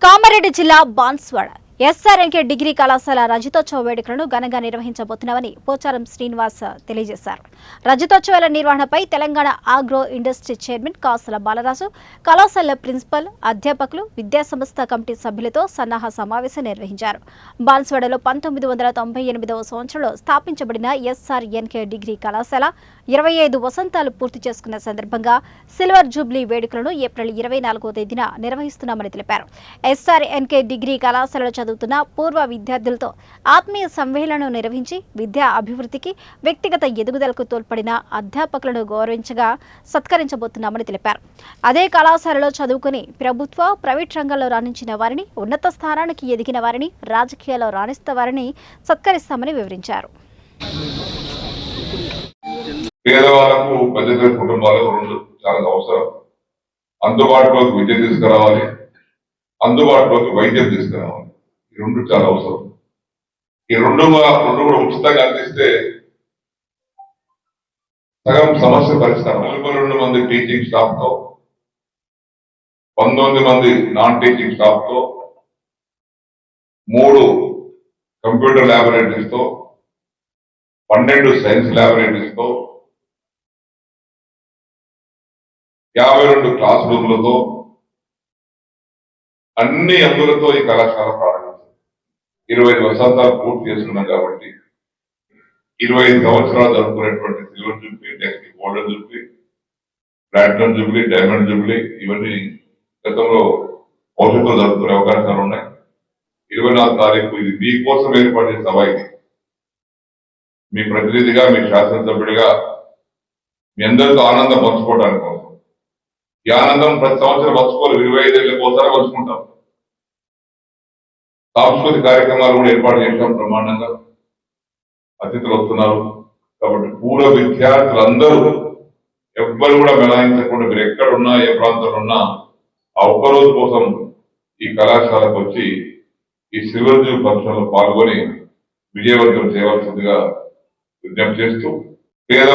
కామారెడ్డి జిల్లా బాన్స్వాడ ఎస్ఆర్ఎన్కే డిగ్రీ కళాశాల రజతోత్సవ వేడుకలను ఘనంగా నిర్వహించబోతున్నామని పోచారం శ్రీనివాస్ తెలియజేశారు. రజతోత్సవాల నిర్వహణపై తెలంగాణ ఆగ్రో ఇండస్ట్రీ చైర్మన్ కాసుల బాలరాజు, కళాశాల ప్రిన్సిపల్, అధ్యాపకులు, విద్యాసంస్థ కమిటీ సభ్యులతో సన్నాహ సమావేశం నిర్వహించారు. బాన్స్వాడలో 1998వ సంవత్సరంలో స్థాపించబడిన ఎస్ఆర్ఎన్కే డిగ్రీ కళాశాల 25 వసంతాలు పూర్తి చేసుకున్న సందర్భంగా సిల్వర్ జూబ్లీ వేడుకలను ఏప్రిల్ 24వ తేదీన నిర్వహిస్తున్నామని తెలిపారు. ఎస్ఆర్ఎన్కే డిగ్రీ కళాశాలలో చదువుతున్న పూర్వ విద్యార్థులతో ఆత్మీయ సమ్మేళనం నిర్వహించి విద్యా అభివృద్ధికి, వ్యక్తిగత ఎదుగుదలకు తోడ్పడిన అధ్యాపకులను గౌరవించగా సత్కరించబోతున్నామని తెలిపారు. అదే కళాశాలలో చదువుకుని ప్రభుత్వ, ప్రైవేట్ రంగంలో రాణించిన వారిని, ఉన్నత స్థానానికి ఎదిగిన వారిని, రాజకీయాల్లో రాణిస్తున్న వారిని సత్కరిస్తామని వివరించారు. పేదవాళ్లకు మధ్యతరగతి కుటుంబాలకు రెండు చాలా అవసరం. అందుబాటులోకి విద్య తీసుకురావాలి, అందుబాటులోకి వైద్యం తీసుకురావాలి. ఈ రెండు చాలా అవసరం. ఈ రెండు కూడా ఉచితంగా అందిస్తే సగం సమస్య పరిష్కారం. 42 మంది టీచింగ్ స్టాఫ్ తో, 19 మంది నాన్ టీచింగ్ స్టాఫ్ తో, 3 కంప్యూటర్ ల్యాబొరేటరీస్ తో, 12 సైన్స్ ల్యాబొరేటరీస్ తో, 52 క్లాస్ రూమ్లతో, అన్ని అందులతో ఈ కళాశాల ప్రారంభించారు. 25 వసంతాలు పూర్తి చేసుకున్నాం కాబట్టి 25 సంవత్సరాలు జరుపుకునేటువంటి silver jubilee, next golden jubilee, platinum jubilee, diamond jubilee ఇవన్నీ గతంలో భవిష్యత్తులో జరుపుకునే అవకాశాలు ఉన్నాయి. 24వ తారీఖు ఇది మీకోసం ఏర్పడిన సభ. ఇది మీ ప్రతినిధిగా, మీ శాసనసభ్యుడిగా మీ అందరితో ఆనందం పంచుకోవడానికి కోసం. ఈ ఆనందం ప్రతి సంవత్సరం పంచుకోవాలి. 25 ఏళ్ళకి ఒకసారి పంచుకుంటాం. సాంస్కృతిక కార్యక్రమాలు కూడా ఏర్పాటు చేసాం బ్రహ్మాండంగా. అతిథులు వస్తున్నారు కాబట్టి పూర్వ విద్యార్థులందరూ ఎవ్వరు కూడా మినహాయించకుండా మీరు ఎక్కడున్నా, ఏ ప్రాంతంలో ఉన్నా ఆ ఒక్కరోజు కోసం ఈ కళాశాలకు వచ్చి ఈ సిల్వర్ జూబ్లీ ఫంక్షన్ లో పాల్గొని విజయవంతం చేయవలసిందిగా విజ్ఞప్తి చేస్తూ, పేద